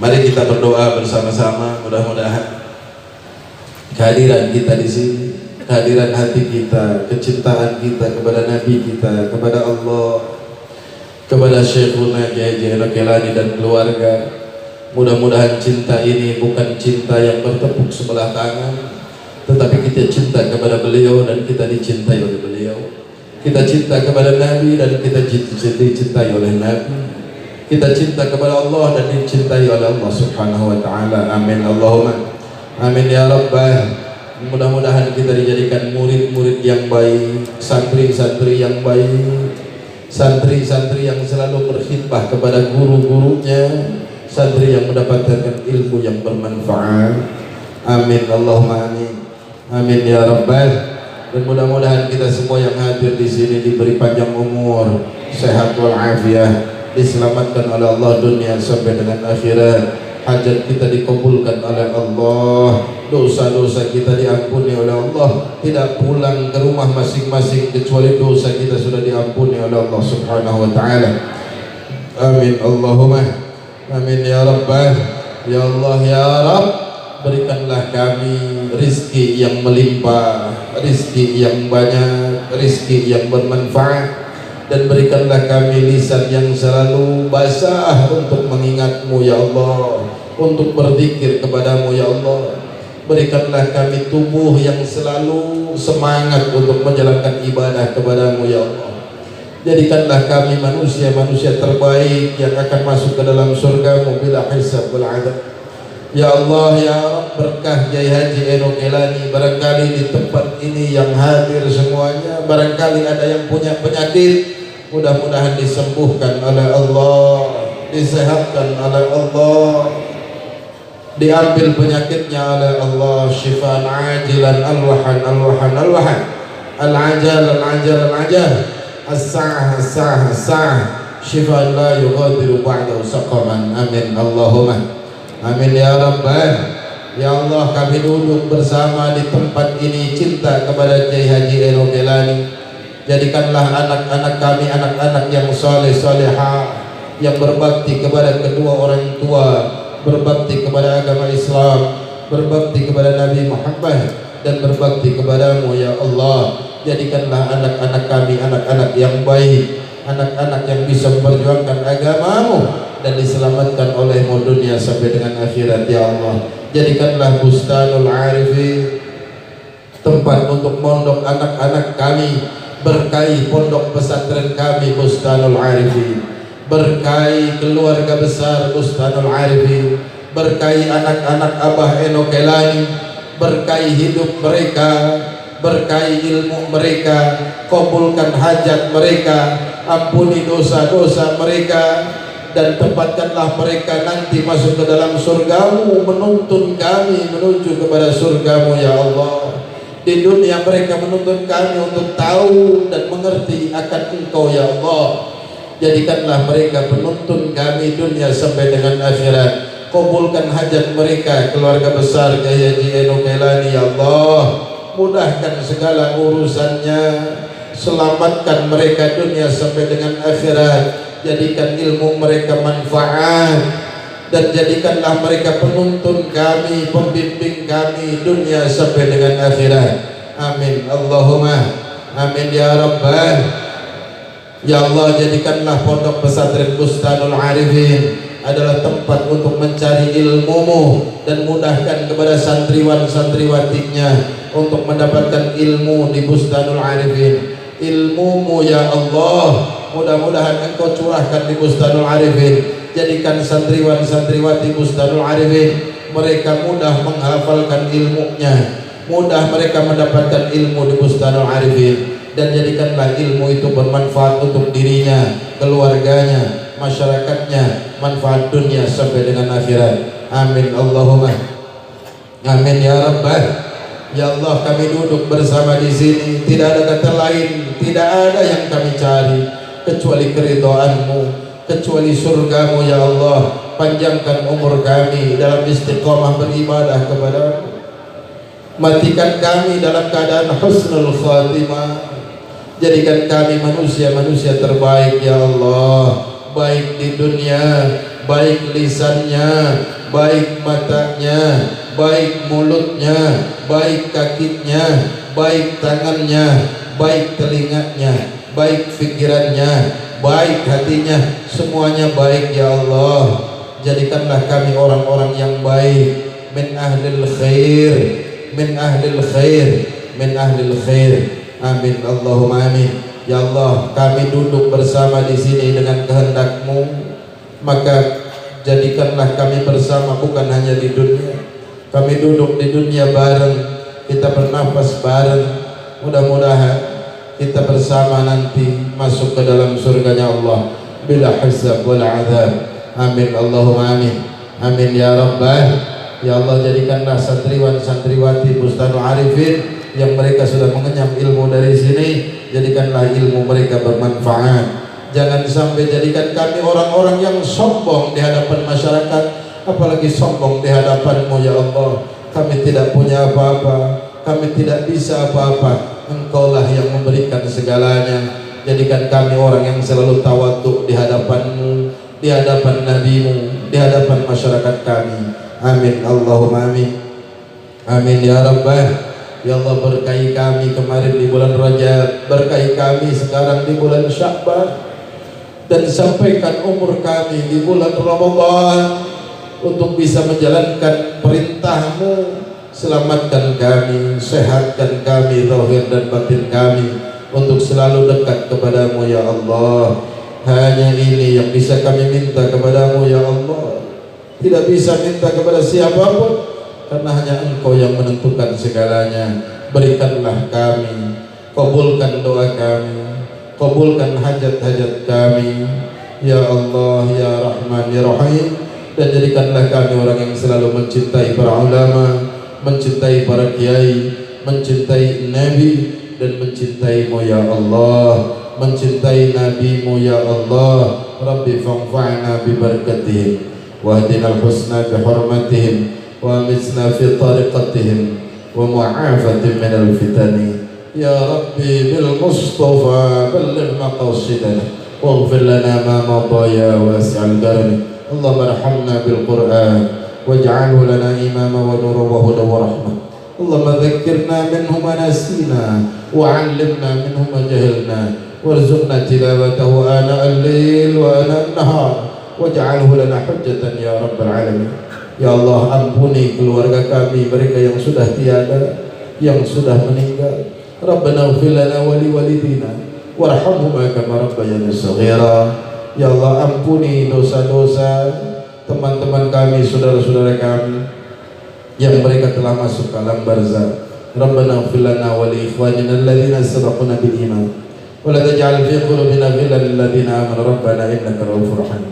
Mari kita berdoa bersama-sama, mudah-mudahan kehadiran kita di sini, kehadiran hati kita, kecintaan kita kepada Nabi kita, kepada Allah, kepada Syekhuna Kiai Haji Kelani dan keluarga. Mudah-mudahan cinta ini bukan cinta yang bertepuk sebelah tangan, tetapi kita cinta kepada beliau dan kita dicintai oleh beliau. Kita cinta kepada Nabi dan kita dicintai oleh Nabi. Kita cinta kepada Allah dan dicintai oleh Allah subhanahu wa ta'ala. Amin Allahumma amin ya rabbah. Mudah-mudahan kita dijadikan murid-murid yang baik, santri-santri yang baik, santri-santri yang selalu berkhidmah kepada guru-gurunya, santri yang mendapatkan ilmu yang bermanfaat. Amin Allahumma amin amin ya rabbah. Dan mudah-mudahan kita semua yang hadir di sini diberi panjang umur, sehat walafiat, diselamatkan oleh Allah dunia sampai dengan akhirat. Hajat kita dikabulkan oleh Allah, dosa-dosa kita diampuni oleh Allah, tidak pulang ke rumah masing-masing kecuali dosa kita sudah diampuni oleh Allah subhanahu wa ta'ala. Amin Allahumma amin ya rabbah. Ya Allah ya Rabb, berikanlah kami rizki yang melimpah, rizki yang banyak, rizki yang bermanfaat, dan berikanlah kami lisan yang selalu basah untuk mengingat-Mu ya Allah, untuk berzikir kepadamu ya Allah. Berikanlah kami tubuh yang selalu semangat untuk menjalankan ibadah kepadamu ya Allah. Jadikanlah kami manusia-manusia terbaik yang akan masuk ke dalam surgamu bila hisab wal adab. Ya Allah ya Rabb, berkah Kiai Haji Eno Kelani. Barangkali di tempat ini yang hadir semuanya, barangkali ada yang punya penyakit, mudah-mudahan disembuhkan oleh Allah, disehatkan oleh Allah, diambil penyakitnya oleh Allah, syifaan ajilan alwahan alwahan alwahan, al-ajal al-ajal al-ajal, as-sa'ah as-sa'ah as-sa'ah, syifaan la yughadiru ba'dahu saqaman. Amin Allahumma amin ya rabbah. Ya Allah, kami duduk bersama di tempat ini cinta kepada Kiai Haji Eno Kelani. Jadikanlah anak-anak kami anak-anak yang soleh solehah, yang berbakti kepada kedua orang tua, berbakti kepada agama Islam, berbakti kepada Nabi Muhammad, dan berbakti kepadamu ya Allah. Jadikanlah anak-anak kami anak-anak yang baik, anak-anak yang bisa memperjuangkan agamamu dan diselamatkan olehmu dunia sampai dengan akhirat ya Allah. Jadikanlah Bustanul Arifin tempat untuk mondok anak-anak kami, berkahi pondok pesantren kami Bustanul Arifin, berkahi keluarga besar Bustanul Arifin, berkahi anak-anak Abah Eno Kelani, berkahi hidup mereka, berkahi ilmu mereka, kabulkan hajat mereka, ampuni dosa-dosa mereka, dan tempatkanlah mereka nanti masuk ke dalam surgamu, menuntun kami menuju kepada surgamu ya Allah. Di dunia mereka menuntun kami untuk tahu dan mengerti akan Engkau ya Allah. Jadikanlah mereka penuntun kami dunia sampai dengan akhirat. Kabulkan hajat mereka, keluarga besar Kiai Haji Eno Kailani ya Allah. Mudahkan segala urusannya, selamatkan mereka dunia sampai dengan akhirat. Jadikan ilmu mereka manfaat, dan jadikanlah mereka penuntun kami, pembimbing kami dunia sampai dengan akhirat. Amin Allahumma amin ya Rabbal. Ya Allah, jadikanlah pondok pesantren Bustanul Arifin adalah tempat untuk mencari ilmu-Mu, dan mudahkan kepada santriwan-santriwatinya untuk mendapatkan ilmu di Bustanul Arifin. Ilmu-Mu ya Allah, mudah-mudahan Engkau curahkan di Bustanul Arifin. Jadikan santriwan-santriwati Bustanul Arifin mereka mudah menghafalkan ilmunya, mudah mereka mendapatkan ilmu di Bustanul Arifin, dan jadikanlah ilmu itu bermanfaat untuk dirinya, keluarganya, masyarakatnya, manfaat dunia sampai dengan akhirat. Amin Allahumma amin ya Rabbal. Ya Allah, kami duduk bersama di sini, tidak ada kata lain, tidak ada yang kami cari kecuali keridhaan-Mu, kecuali surga-Mu ya Allah. Panjangkan umur kami dalam istiqamah beribadah kepada-Mu, matikan kami dalam keadaan husnul khatimah. Jadikan kami manusia-manusia terbaik ya Allah, baik di dunia, baik lisannya, baik matanya, baik mulutnya, baik kakinya, baik tangannya, baik telinganya, baik pikirannya, baik hatinya, semuanya baik ya Allah. Jadikanlah kami orang-orang yang baik, min ahlil khair, min ahlil khair, min ahlil khair. Amin Allahumma amin. Ya Allah, kami duduk bersama di sini dengan kehendak-Mu, maka jadikanlah kami bersama bukan hanya di dunia. Kami duduk di dunia bareng, kita bernafas bareng. Mudah-mudahan kita bersama nanti masuk ke dalam surganya Allah bila hisab wal azab. Amin Allahumma amin. Amin ya Rabbal. Ya Allah, jadikanlah santriwan-santriwati Bustanul Arifin yang mereka sudah mengenyam ilmu dari sini, jadikanlah ilmu mereka bermanfaat. Jangan sampai jadikan kami orang-orang yang sombong di hadapan masyarakat, apalagi sombong di hadapan-Mu ya Allah. Kami tidak punya apa-apa, kami tidak bisa apa-apa, Engkaulah yang memberikan segalanya. Jadikan kami orang yang selalu tawadhu di hadapan-Mu, di hadapan Nabi-Mu, di hadapan masyarakat kami. Amin Allahumma amin. Amin ya Rabbal. Ya Allah, berkahi kami kemarin di bulan Rajab, berkahi kami sekarang di bulan Sya'ban, dan sampaikan umur kami di bulan Ramadan untuk bisa menjalankan perintah-Mu. Selamatkan kami, sehatkan kami zahir dan batin kami untuk selalu dekat kepada-Mu ya Allah. Hanya ini yang bisa kami minta kepada-Mu ya Allah. Tidak bisa minta kepada siapapun, karena hanya Engkau yang menentukan segalanya. Berikanlah kami, kabulkan doa kami, kabulkan hajat-hajat kami ya Allah ya Rahman ya Rahim, dan jadikanlah kami orang yang selalu mencintai para ulama, mencintai para kiai, mencintai Nabi, dan mencintai-Mu ya Allah, mencintai Nabi-Mu ya Allah. Rabbi fa'fa'na bi barakatihim wahdina al-husna bi hurmatihim wa amitsna fi tariqatihim wa mu'afatin min al-fitani ya Rabbi bil Mustafa balligh maqasidana waghfir lana ma madha ya wasi'al karami. Allahumma arhamna bil Qur'an waj'alhu lana imama wa nuran wa hudan wa rahmah. Allahumma dhakkirna minhu ma nasina wa 'allimna minhu ma jahilna warzuqna tilawatahu ana al-lail wa ana an-nahar waj'alhu lana hujjatan ya rabbal alamin. Ya Allah, ampuni keluarga kami, mereka yang sudah tiada, yang sudah meninggal. Rabbana ighfir lana wa li walidina warhamhuma kama rabbayana shaghira. Ya Allah, ampuni dosa-dosa teman-teman kami, saudara-saudara kami yang mereka telah masuk ke alam barzakh. Rabbana ighfir lana wa li ikhwanina alladhina sabaquna bil iman wa la taj'al fi qulubina ghillan lil ladzina amanu rabbana innaka ra'ufur rahim.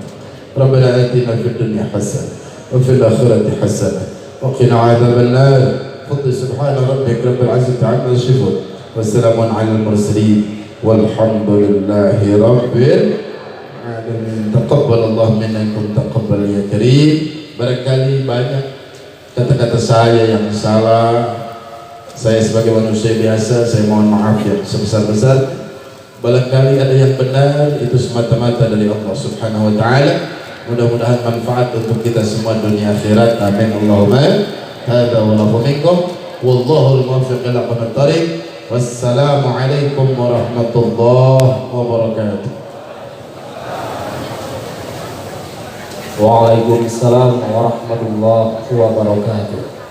Rabbana atina fid dunya hasanah wa fil akhirati hasanah wa qina 'adzaban nar. Fadli subhana rabbika rabbil 'izzati 'amma yasifun wa salamun 'alal mursalin walhamdulillahi rabbil alamin. Taqabbalallahu minkum taqabbal ya karim. Barangkali banyak kata-kata saya yang salah. Saya sebagai manusia biasa, saya mohon maaf yang sebesar-besar. Barangkali ada yang benar, itu semata-mata dari Allah Subhanahu wa taala. Mudah-mudahan manfaat untuk kita semua dunia akhirat. Amin Allahumma. Hadza wallahu minkum wallahu al-muwaffiq ila aqwamit thariq. Wassalamu alaikum warahmatullahi wabarakatuh. Waalaikumsalam warahmatullahi wabarakatuh.